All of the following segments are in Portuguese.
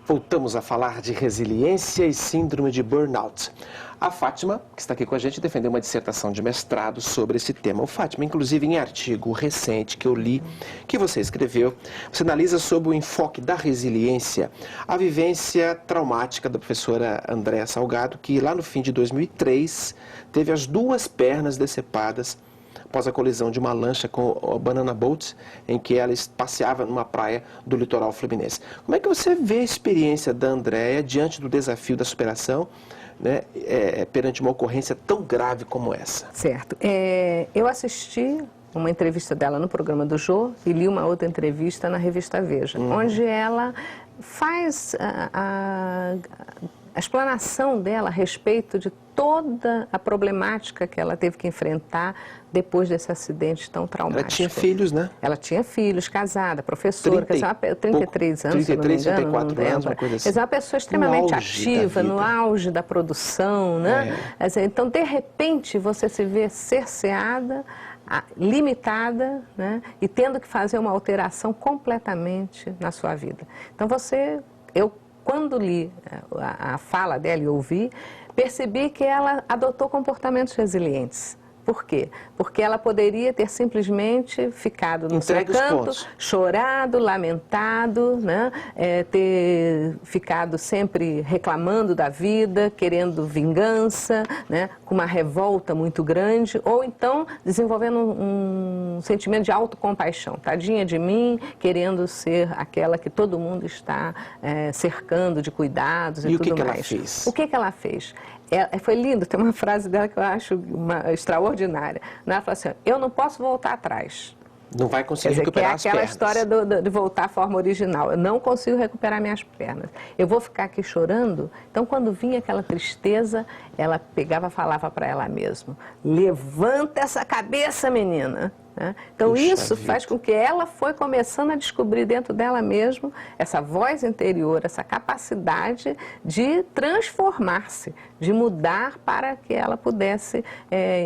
Voltamos a falar de resiliência e síndrome de burnout. A Fátima, que está aqui com a gente, defendeu uma dissertação de mestrado sobre esse tema. O Fátima, inclusive em artigo recente que eu li, que você escreveu, você analisa sobre o enfoque da resiliência, a vivência traumática da professora Andréa Salgado, que lá no fim de 2003 teve as duas pernas decepadas após a colisão de uma lancha com o Banana Boat, em que ela passeava numa praia do litoral fluminense. Como é que você vê a experiência da Andréa diante do desafio da superação, né, perante uma ocorrência tão grave como essa? Certo. Eu assisti uma entrevista dela no programa do Jô e li uma outra entrevista na revista Veja, onde ela faz a explanação dela a respeito de toda a problemática que ela teve que enfrentar depois desse acidente tão traumático. Ela tinha filhos, né? Ela tinha filhos, casada, professora, 33 anos, 33, se eu não me engano, 34 anos, uma coisa assim. É uma pessoa extremamente ativa, no auge da produção, né? Então, de repente, você se vê cerceada, limitada, né? E tendo que fazer uma alteração completamente na sua vida. Então, quando li a fala dela e ouvi, percebi que ela adotou comportamentos resilientes. Por quê? Porque ela poderia ter simplesmente ficado no seu canto, chorado, lamentado, né? Ter ficado sempre reclamando da vida, querendo vingança, né? Com uma revolta muito grande, ou então desenvolvendo um sentimento de autocompaixão. Tadinha de mim, querendo ser aquela que todo mundo está cercando de cuidados e tudo mais. E o que ela fez? O que ela fez? Foi lindo, tem uma frase dela que eu acho extraordinária. Ela falou assim: eu não posso voltar atrás. Não vai conseguir recuperar as pernas. Que é aquela história de voltar à forma original. Eu não consigo recuperar minhas pernas. Eu vou ficar aqui chorando. Então, quando vinha aquela tristeza, ela pegava e falava para ela mesma: levanta essa cabeça, menina. Então, isso faz com que ela foi começando a descobrir dentro dela mesma essa voz interior, essa capacidade de transformar-se, de mudar para que ela pudesse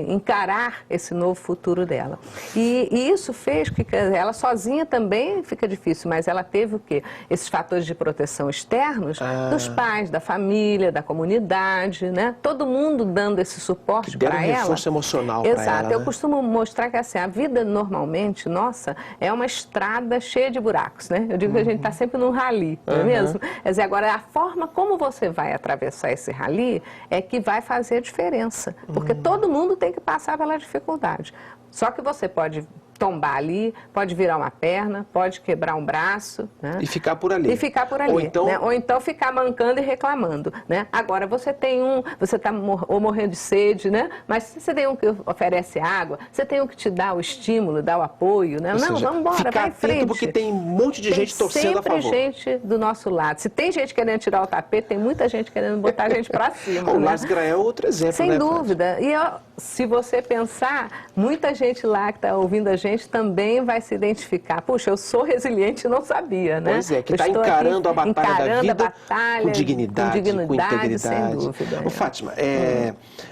encarar esse novo futuro dela. E isso fez que ela sozinha também fica difícil, mas ela teve o quê? Esses fatores de proteção externos dos pais, da família, da comunidade, né? Todo mundo dando esse suporte para ela. Reforço emocional para ela. Exato. Eu costumo mostrar que assim, a vida normalmente, nossa, é uma estrada cheia de buracos, né? Eu digo que a gente está sempre num rally, não é mesmo? Quer dizer, agora, a forma como você vai atravessar esse rally é que vai fazer a diferença, porque todo mundo tem que passar pela dificuldade. Só que você pode tombar ali, pode virar uma perna, pode quebrar um braço, né? E ficar por ali. E ficar por ali, né? Ou então ficar mancando e reclamando, né? Agora, você está morrendo de sede, né? Mas você tem um que oferece água, você tem um que te dá o estímulo, dá o apoio, né? Não, vamos embora, vai em frente. Porque tem um monte de gente torcendo a favor. Tem sempre gente do nosso lado. Se tem gente querendo tirar o tapete, tem muita gente querendo botar a gente para cima. O né? Lars Grael é outro exemplo, sem dúvida. E se você pensar, muita gente lá que está ouvindo a gente também vai se identificar. Puxa, eu sou resiliente e não sabia, né? Pois é, que está encarando a batalha da vida com dignidade, com integridade. Sem dúvida. Ô, Fátima,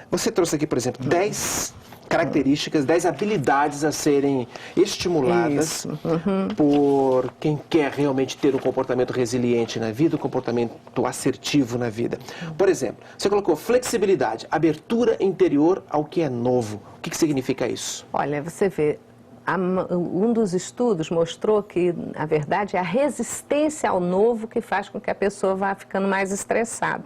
você trouxe aqui, por exemplo, 10 características, 10 habilidades a serem estimuladas por quem quer realmente ter um comportamento resiliente na vida, um comportamento assertivo na vida. Por exemplo, você colocou flexibilidade, abertura interior ao que é novo. O que significa isso? Olha, você vê, um dos estudos mostrou que, na verdade, é a resistência ao novo que faz com que a pessoa vá ficando mais estressada.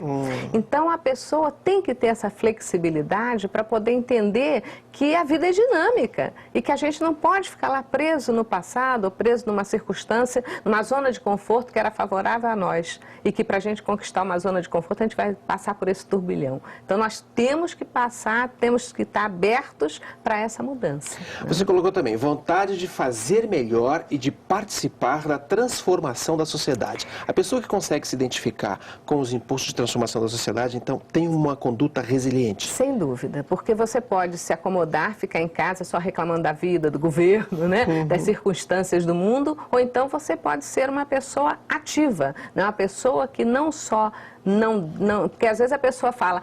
Então, a pessoa tem que ter essa flexibilidade para poder entender que a vida é dinâmica e que a gente não pode ficar lá preso no passado ou preso numa circunstância, numa zona de conforto que era favorável a nós e que, para a gente conquistar uma zona de conforto, a gente vai passar por esse turbilhão. Então, nós temos que passar, temos que estar abertos para essa mudança. Você colocou também vontade de fazer melhor e de participar da transformação da sociedade. A pessoa que consegue se identificar com os impulsos de transformação da sociedade, então, tem uma conduta resiliente. Sem dúvida, porque você pode se acomodar, ficar em casa só reclamando da vida, do governo, né? Das circunstâncias do mundo, ou então você pode ser uma pessoa ativa, né? Uma pessoa que não só porque às vezes a pessoa fala: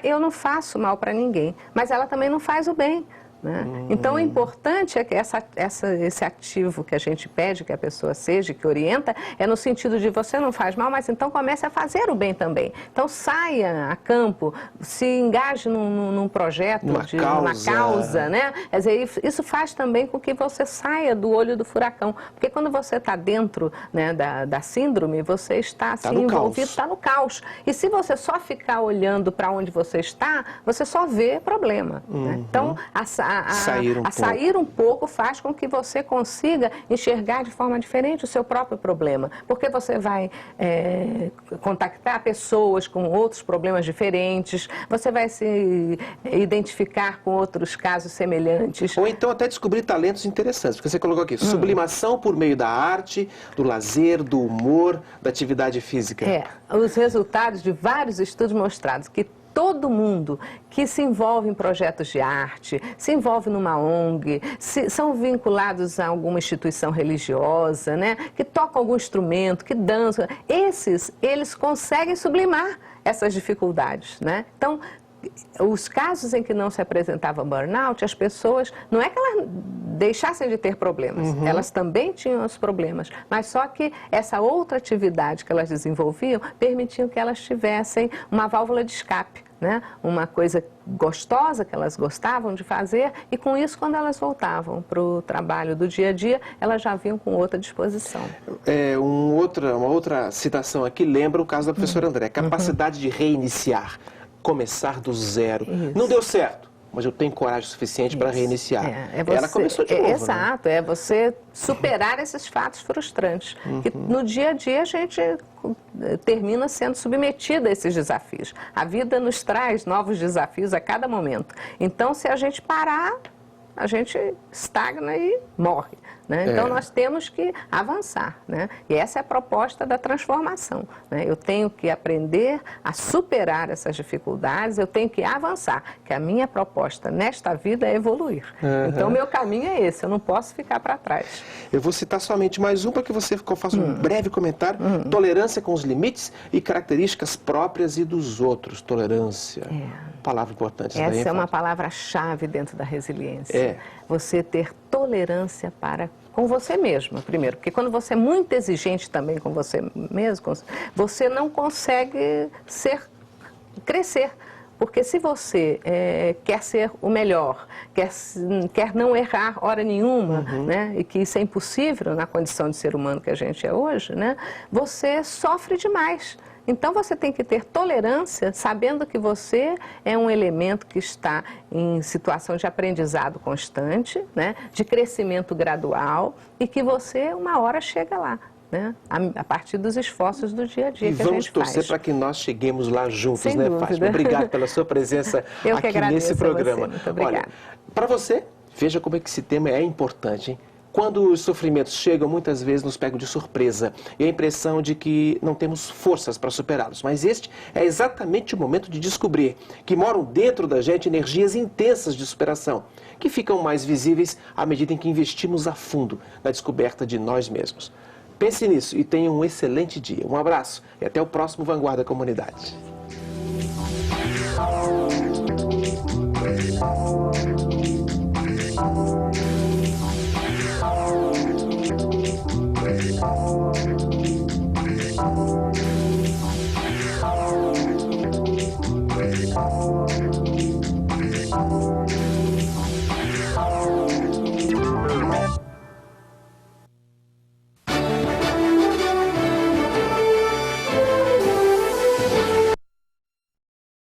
eu não faço mal para ninguém, mas ela também não faz o bem. né? Então, o importante é que esse ativo que a gente pede que a pessoa seja, que orienta, é no sentido de você não faz mal, mas então comece a fazer o bem também. Então, saia a campo, se engaje num projeto, numa causa, né? Quer dizer, isso faz também com que você saia do olho do furacão. Porque quando você está dentro, né, da síndrome, você está assim, envolvido, está no caos. E se você só ficar olhando para onde você está, você só vê problema. Né? Então, sair um pouco faz com que você consiga enxergar de forma diferente o seu próprio problema. Porque você vai contactar pessoas com outros problemas diferentes, você vai se identificar com outros casos semelhantes. Ou então até descobrir talentos interessantes, porque você colocou aqui, sublimação por meio da arte, do lazer, do humor, da atividade física. Os resultados de vários estudos mostrados que todo mundo que se envolve em projetos de arte, se envolve numa ONG, são vinculados a alguma instituição religiosa, né, que tocam algum instrumento, que dançam, eles conseguem sublimar essas dificuldades, né? Então, os casos em que não se apresentava burnout, as pessoas, não é que elas deixassem de ter problemas, elas também tinham os problemas, mas só que essa outra atividade que elas desenvolviam permitiam que elas tivessem uma válvula de escape, né? Uma coisa gostosa que elas gostavam de fazer, e com isso, quando elas voltavam para o trabalho do dia a dia, elas já vinham com outra disposição. Uma outra citação aqui lembra o caso da professora André, capacidade de reiniciar. Começar do zero. Isso. Não deu certo, mas eu tenho coragem suficiente para reiniciar. Ela começou de novo. Exato, né? É você superar esses fatos frustrantes. Que no dia a dia a gente termina sendo submetida a esses desafios. A vida nos traz novos desafios a cada momento. Então, se a gente parar, a gente estagna e morre. Né? Então, nós temos que avançar. Né? E essa é a proposta da transformação. Né? Eu tenho que aprender a superar essas dificuldades, eu tenho que avançar. Que a minha proposta nesta vida é evoluir. Então, o meu caminho é esse, eu não posso ficar para trás. Eu vou citar somente mais um para que você faça um breve comentário. Tolerância com os limites e características próprias e dos outros. Tolerância. Palavra importante. Essa é uma palavra-chave dentro da resiliência. Você ter tolerância com você mesma, primeiro. Porque quando você é muito exigente também com você mesmo, você não consegue crescer. Porque se você quer ser o melhor, quer não errar hora nenhuma, né, e que isso é impossível na condição de ser humano que a gente é hoje, né, você sofre demais. Então, você tem que ter tolerância, sabendo que você é um elemento que está em situação de aprendizado constante, né, de crescimento gradual, e que você, uma hora, chega lá, né, a partir dos esforços do dia a dia que a gente faz. E vamos torcer para que nós cheguemos lá juntos, sem né, dúvida. Fátima? Obrigado pela sua presença aqui nesse programa. Muito obrigada. Para você, veja como é que esse tema é importante, hein? Quando os sofrimentos chegam, muitas vezes nos pegam de surpresa e a impressão de que não temos forças para superá-los. Mas este é exatamente o momento de descobrir que moram dentro da gente energias intensas de superação, que ficam mais visíveis à medida em que investimos a fundo na descoberta de nós mesmos. Pense nisso e tenha um excelente dia. Um abraço e até o próximo Vanguarda Comunidade.